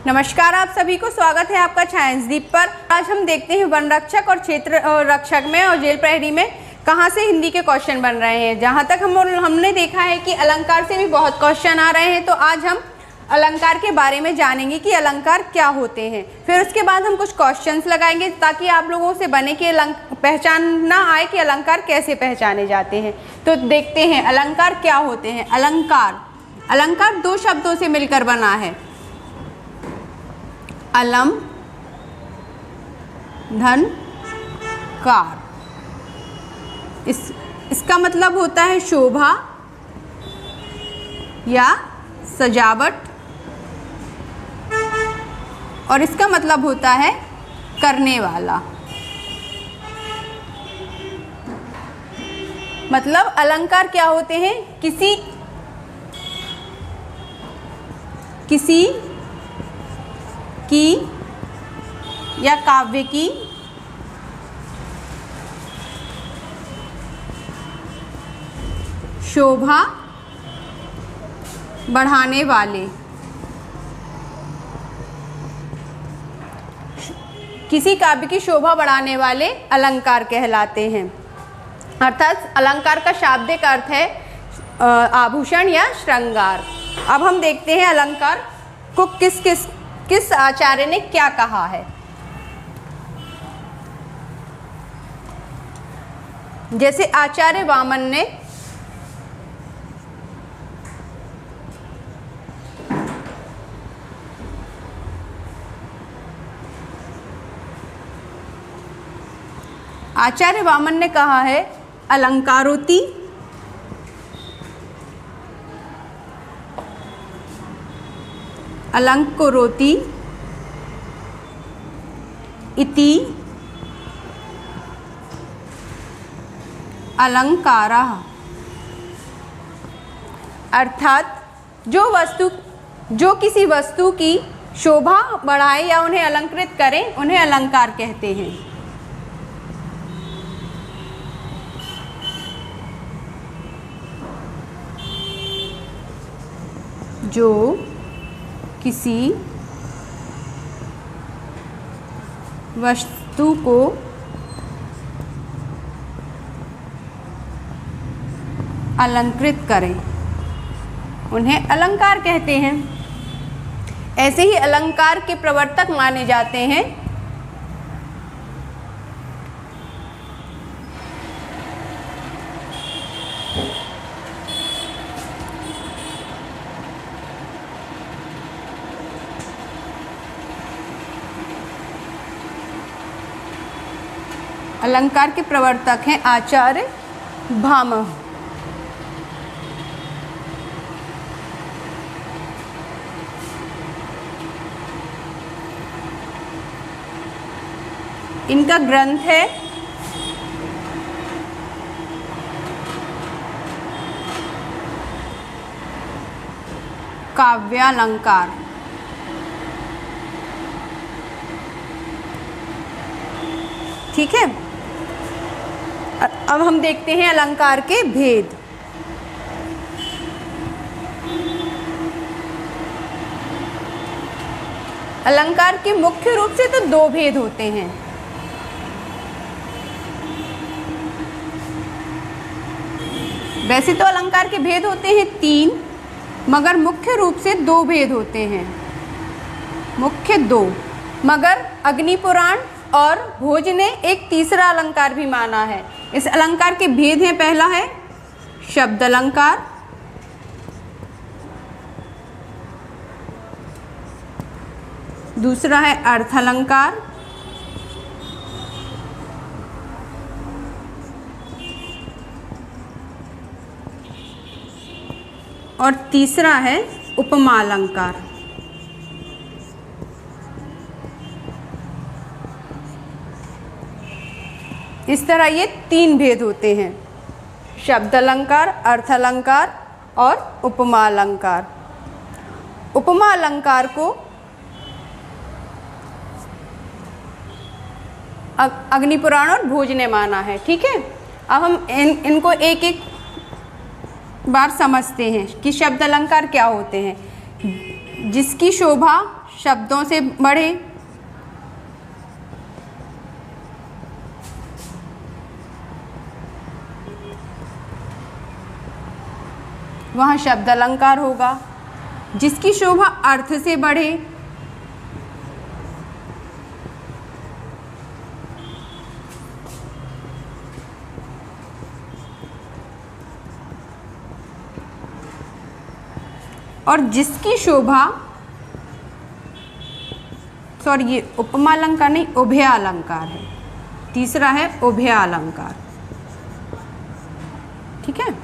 नमस्कार, आप सभी को स्वागत है आपका साइंस दीप पर। आज हम देखते हैं वन रक्षक और क्षेत्र रक्षक में और जेल प्रहरी में कहां से हिंदी के क्वेश्चन बन रहे हैं। जहां तक हमने देखा है कि अलंकार से भी बहुत क्वेश्चन आ रहे हैं, तो आज हम अलंकार के बारे में जानेंगे कि अलंकार क्या होते हैं। फिर उसके बाद हम कुछ क्वेश्चंस लगाएंगे ताकि आप लोगों से बने कि पहचान ना आए कि अलंकार कैसे पहचाने जाते हैं। तो देखते हैं अलंकार क्या होते हैं। अलंकार दो शब्दों से मिलकर बना है, अलम धन कार। इसका मतलब होता है शोभा या सजावट, और इसका मतलब होता है करने वाला। मतलब अलंकार क्या होते हैं? किसी की या काव्य की शोभा बढ़ाने वाले, किसी काव्य की शोभा बढ़ाने वाले अलंकार कहलाते हैं। अर्थात अलंकार का शाब्दिक अर्थ है आभूषण या श्रृंगार। अब हम देखते हैं अलंकार को किस आचार्य ने क्या कहा है। जैसे आचार्य वामन ने कहा है अलंकारोति अलंकरोति इति अलंकारः। अर्थात जो किसी वस्तु की शोभा बढ़ाए या उन्हें अलंकृत करें, उन्हें अलंकार कहते हैं। जो किसी वस्तु को अलंकृत करें, उन्हें अलंकार कहते हैं। ऐसे ही अलंकार के प्रवर्तक माने जाते हैं आचार्य भामह। इनका ग्रंथ है काव्यालंकार। ठीक है, अब हम देखते हैं अलंकार के भेद। अलंकार के मुख्य रूप से तो दो भेद होते हैं। वैसे तो अलंकार के भेद होते हैं 3, मगर मुख्य रूप से 2 भेद होते हैं। मुख्य 2, मगर अग्निपुराण और भोज ने एक तीसरा अलंकार भी माना है। इस अलंकार के भेद हैं, पहला है शब्द अलंकार, दूसरा है अर्थ अलंकार, और तीसरा है उपमा अलंकार। इस तरह ये 3 भेद होते हैं, शब्द अलंकार, अर्थ अलंकार और उपमा अलंकार। उपमा अलंकार को अग्निपुराण और भोज ने माना है। ठीक है, अब हम इनको एक एक बार समझते हैं कि शब्द अलंकार क्या होते हैं। जिसकी शोभा शब्दों से बढ़े, वहाँ शब्द अलंकार होगा। जिसकी शोभा अर्थ से बढ़े, और जिसकी शोभा, सॉरी ये उपमा अलंकार नहीं, उभय अलंकार है। तीसरा है उभय अलंकार, ठीक है।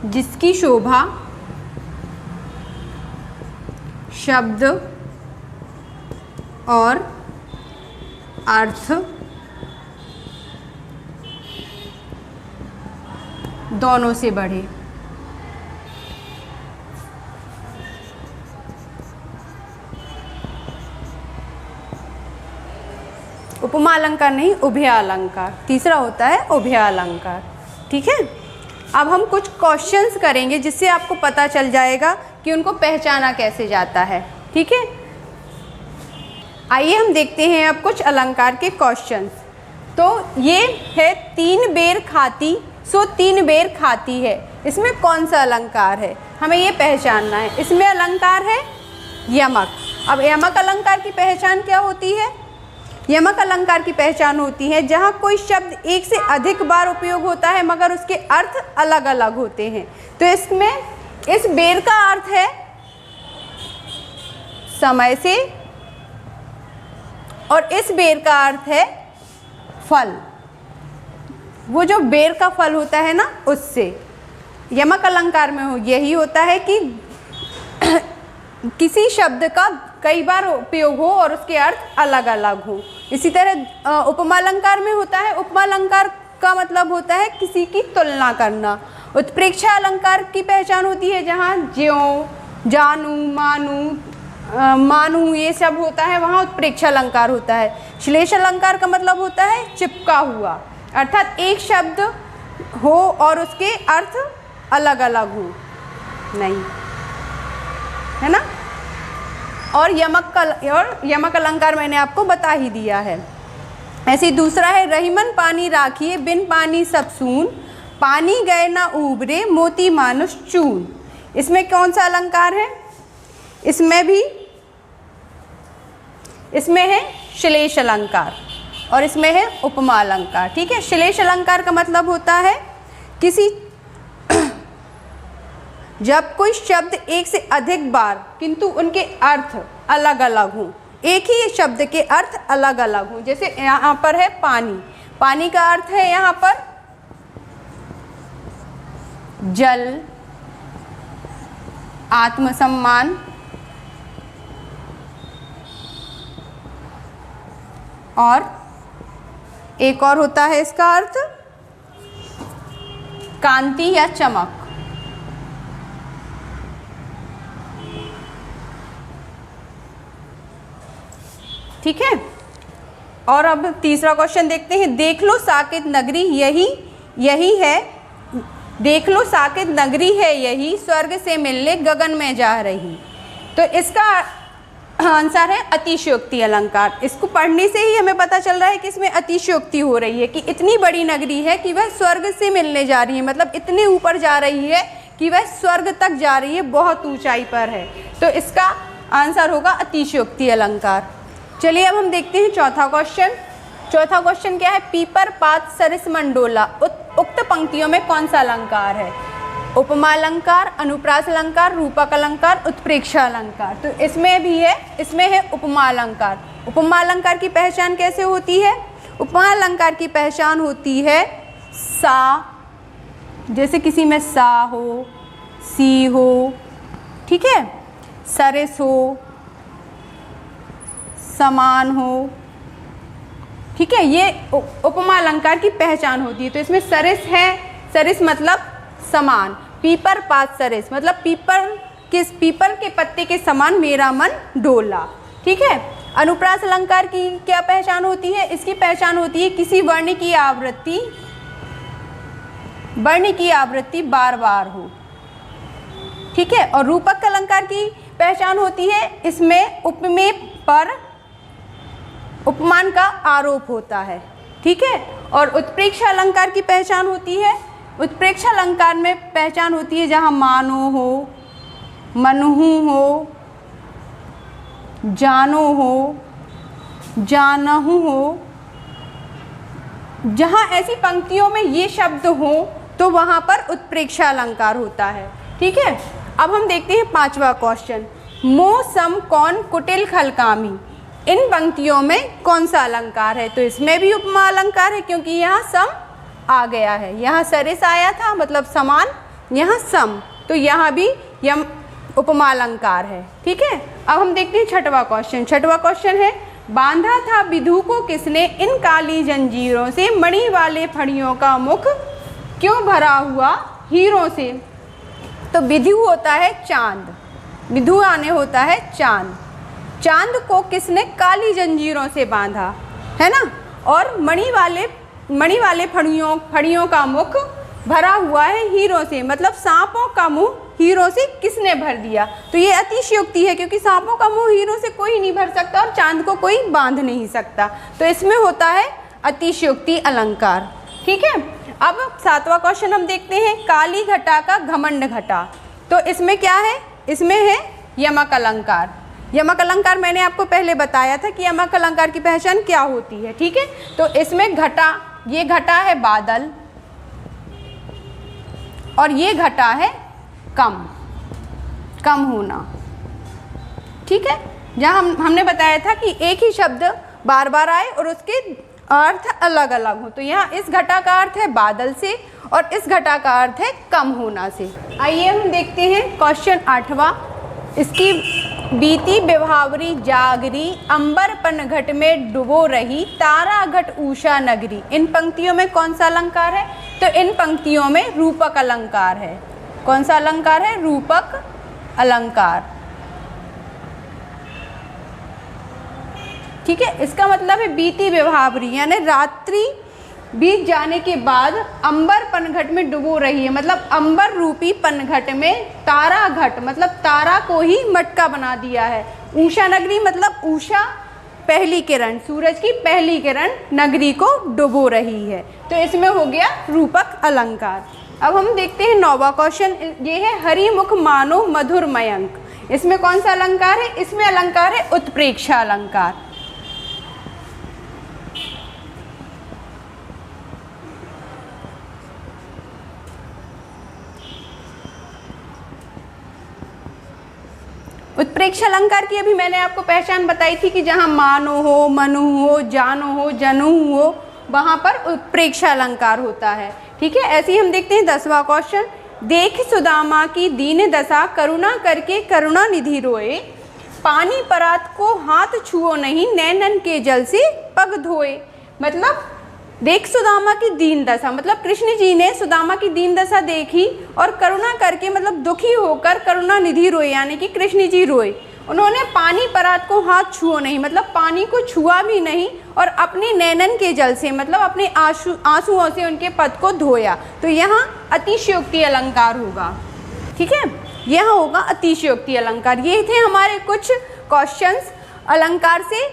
जिसकी शोभा शब्द और अर्थ दोनों से बढ़े। उपमा अलंकार नहीं, उभय अलंकार। तीसरा होता है उभय अलंकार, ठीक है। अब हम कुछ क्वेश्चंस करेंगे जिससे आपको पता चल जाएगा कि उनको पहचाना कैसे जाता है, ठीक है। आइए हम देखते हैं अब कुछ अलंकार के क्वेश्चंस। तो ये है 3 बेर खाती सो 3 बेर खाती है, इसमें कौन सा अलंकार है, हमें ये पहचानना है। इसमें अलंकार है यमक। अब यमक अलंकार की पहचान क्या होती है? यमक अलंकार की पहचान होती है जहाँ कोई शब्द एक से अधिक बार उपयोग होता है मगर उसके अर्थ अलग अलग होते हैं। तो इसमें इस बेर का अर्थ है समय से और इस बेर का अर्थ है फल। वो जो बेर का फल होता है ना, उससे यमक अलंकार में यही होता है कि किसी शब्द का कई बार उपयोग हो और उसके अर्थ अलग अलग हो। इसी तरह उपमा अलंकार में होता है, उपमा अलंकार का मतलब होता है किसी की तुलना करना। उत्प्रेक्षा अलंकार की पहचान होती है जहाँ ज्यों, जानू, मानू ये सब होता है, वहाँ उत्प्रेक्षा अलंकार होता है। श्लेष अलंकार का मतलब होता है चिपका हुआ, अर्थात एक शब्द हो और उसके अर्थ अलग अलग हो, नहीं, है ना। और यमक अलंकार मैंने आपको बता ही दिया है। ऐसे ही दूसरा है रहीमन पानी राखिए बिन पानी सब सून, पानी गए ना उबरे मोती मानुष चून। इसमें कौन सा अलंकार है? इसमें है श्लेष अलंकार और इसमें है उपमा अलंकार, ठीक है। श्लेष अलंकार का मतलब होता है किसी जब कोई शब्द एक से अधिक बार किंतु उनके अर्थ अलग अलग हों, एक ही शब्द के अर्थ अलग अलग हों। जैसे यहाँ पर है पानी, पानी का अर्थ है यहाँ पर जल, आत्मसम्मान, और एक और होता है इसका अर्थ कांति या चमक। ठीक है। और अब तीसरा क्वेश्चन देखते हैं। देख लो साकेत नगरी यही है, देख लो साकेत नगरी है यही, स्वर्ग से मिलने गगन में जा रही। तो इसका आंसर है अतिशयोक्ति अलंकार। इसको पढ़ने से ही हमें पता चल रहा है कि इसमें अतिशयोक्ति हो रही है कि इतनी बड़ी नगरी है कि वह स्वर्ग से मिलने जा रही है, मतलब इतने ऊपर जा रही है कि वह स्वर्ग तक जा रही है, बहुत ऊंचाई पर है। तो इसका आंसर होगा अतिशयोक्ति अलंकार। चलिए अब हम देखते हैं चौथा क्वेश्चन। चौथा क्वेश्चन क्या है? पीपर पात सरिस मंडोला, उक्त पंक्तियों में कौन सा अलंकार है? उपमा अलंकार, अनुप्रास अलंकार, रूपक अलंकार, उत्प्रेक्षा अलंकार। तो इसमें भी है, इसमें है उपमा अलंकार। उपमा अलंकार की पहचान कैसे होती है? उपमा अलंकार की पहचान होती है सा, जैसे किसी में सा हो, सी हो, ठीक है, सरिस हो, समान हो, ठीक है, ये उपमा अलंकार की पहचान होती है। तो इसमें सरिस है, सरिस मतलब समान, पीपर पात सरिस मतलब पीपल के पत्ते के समान मेरा मन डोला, ठीक है। अनुप्रास अलंकार की क्या पहचान होती है? इसकी पहचान होती है किसी वर्ण की आवृत्ति वर्ण की आवृत्ति बार बार हो। ठीक है। और रूपक अलंकार की पहचान होती है, इसमें उपमेय पर उपमान का आरोप होता है। ठीक है। और उत्प्रेक्ष अलंकार की पहचान होती है, उत्प्रेक्ष अलंकार में पहचान होती है जहाँ मानो हो, मनहु हो, जानो हो, जानहु हो, जहाँ ऐसी पंक्तियों में ये शब्द हो तो वहाँ पर उत्प्रेक्ष अलंकार होता है। ठीक है। अब हम देखते हैं 5वां क्वेश्चन, मोह सम कौन कुटिल खलकामी, इन पंक्तियों में कौन सा अलंकार है? तो इसमें भी उपमा अलंकार है, क्योंकि यहाँ सम आ गया है, यहाँ सरिस आया था मतलब समान, यहाँ सम, तो यहाँ भी यम उपमा अलंकार है। ठीक है। अब हम देखते हैं 6वां क्वेश्चन। 6वां क्वेश्चन है, बांधा था विधु को किसने इन काली जंजीरों से, मणि वाले फड़ियों का मुख क्यों भरा हुआ हीरों से। तो विधु होता है चांद, विधु आने होता है चांद, चांद को किसने काली जंजीरों से बांधा, है ना। और मणि वाले फड़ियों का मुख भरा हुआ है हीरों से, मतलब सांपों का मुंह हीरों से किसने भर दिया। तो ये अतिशयोक्ति है, क्योंकि सांपों का मुंह हीरों से कोई नहीं भर सकता और चांद को कोई बांध नहीं सकता, तो इसमें होता है अतिशयोक्ति अलंकार। ठीक है। अब 7वां क्वेश्चन हम देखते हैं, काली घटा का घमंड घटा, तो इसमें क्या है? इसमें है यमक अलंकार। यमक अलंकार मैंने आपको पहले बताया था कि यमक अलंकार की पहचान क्या होती है। ठीक है। तो इसमें घटा, ये घटा है बादल और ये घटा है कम होना। ठीक है। जहाँ हमने बताया था कि एक ही शब्द बार बार आए और उसके अर्थ अलग अलग हो, तो यहाँ इस घटा का अर्थ है बादल से और इस घटा का अर्थ है कम होना से। आइए हम देखते हैं क्वेश्चन 8वां, इसकी बीती विभावरी जागरी, अंबर पन घट में डुबो रही, तारा घट उषा नगरी, इन पंक्तियों में कौन सा अलंकार है? तो इन पंक्तियों में रूपक अलंकार है। कौन सा अलंकार है? रूपक अलंकार। ठीक है। इसका मतलब है बीती विभावरी, यानी रात्रि बीत जाने के बाद अंबर पनघट में डुबो रही है, मतलब अंबर रूपी पनघट में तारा घट, मतलब तारा को ही मटका बना दिया है। उषा नगरी मतलब उषा पहली किरण, सूरज की पहली किरण नगरी को डुबो रही है, तो इसमें हो गया रूपक अलंकार। अब हम देखते हैं 9वां क्वेश्चन, ये है हरिमुख मानो मधुर मयंक, इसमें कौन सा अलंकार है? इसमें अलंकार है उत्प्रेक्षा अलंकार। उत्प्रेक्ष अलंकार की अभी मैंने आपको पहचान बताई थी कि जहाँ मानो हो, मनु हो, जानो हो, जनु हो, वहाँ पर उत्प्रेक्ष अलंकार होता है। ठीक है। ऐसे ही हम देखते हैं 10वां क्वेश्चन, देख सुदामा की दीन दशा, करुणा करके करुणा निधि रोए, पानी परात को हाथ छुओ नहीं, नैनन के जल से पग धोए। मतलब देख सुदामा की दीन दशा, मतलब कृष्ण जी ने सुदामा की दीन दशा देखी और करुणा करके मतलब दुखी होकर करुणा निधि रोए, यानी कि कृष्ण जी रोए। उन्होंने पानी परात को हाथ छुओ नहीं, मतलब पानी को छुआ भी नहीं, और अपने नैनन के जल से मतलब अपने आंसुओं से उनके पद को धोया। तो यहाँ अतिशयोक्ति अलंकार होगा। ठीक है। यह होगा अतिशयोक्ति अलंकार। ये थे हमारे कुछ क्वेश्चंस अलंकार से,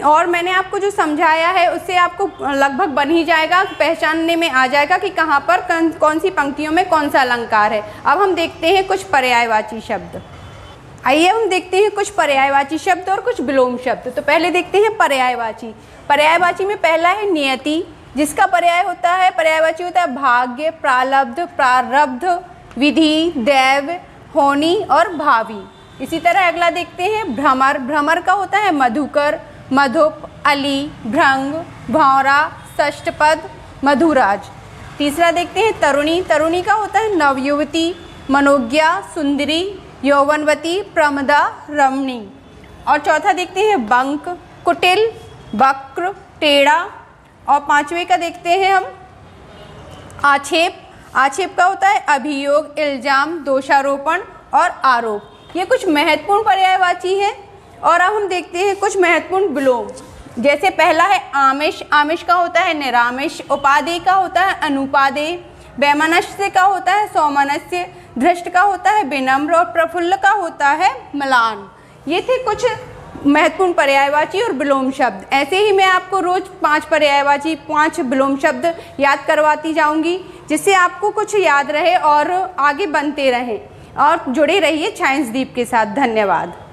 और मैंने आपको जो समझाया है उससे आपको लगभग बन ही जाएगा, पहचानने में आ जाएगा कि कहाँ पर कौन सी पंक्तियों में कौन सा अलंकार है। अब हम देखते हैं कुछ पर्यायवाची शब्द। आइए हम देखते हैं कुछ पर्यायवाची शब्द और कुछ विलोम शब्द। तो पहले देखते हैं पर्यायवाची। पर्यायवाची में पहला है नियति, जिसका पर्याय होता है, पर्यायवाची होता है भाग्य, प्रालब्ध, प्रारब्ध, विधि, दैव, होनी और भावी। इसी तरह अगला देखते हैं भ्रमर। भ्रमर का होता है मधुकर, मधुप, अली, भृंग, भौरा, षष्ठपद, मधुराज। तीसरा देखते हैं तरुणी। तरुणी का होता है नवयुवती, मनोज्ञा, सुंदरी, यौवनवती, प्रमदा, रमणी। और चौथा देखते हैं बंक, कुटिल, वक्र, टेढ़ा। और पांचवें का देखते हैं हम आक्षेप। आक्षेप का होता है अभियोग, इल्जाम, दोषारोपण और आरोप। ये कुछ महत्वपूर्ण पर्यायवाची है। और अब हम देखते हैं कुछ महत्वपूर्ण विलोम। जैसे पहला है आमिष। आमिष का होता है निरामिष। उपादेय का होता है अनुपादेय। वैमनस्य का होता है सौमनस्य, धृष्ट का होता है विनम्र और प्रफुल्ल का होता है म्लान। ये थे कुछ महत्वपूर्ण पर्यायवाची और विलोम शब्द। ऐसे ही मैं आपको रोज 5 पर्यायवाची 5 विलोम शब्द याद करवाती जाऊंगी, जिससे आपको कुछ याद रहे और आगे बनते रहें। और जुड़े रहिए साइंस दीप के साथ। धन्यवाद।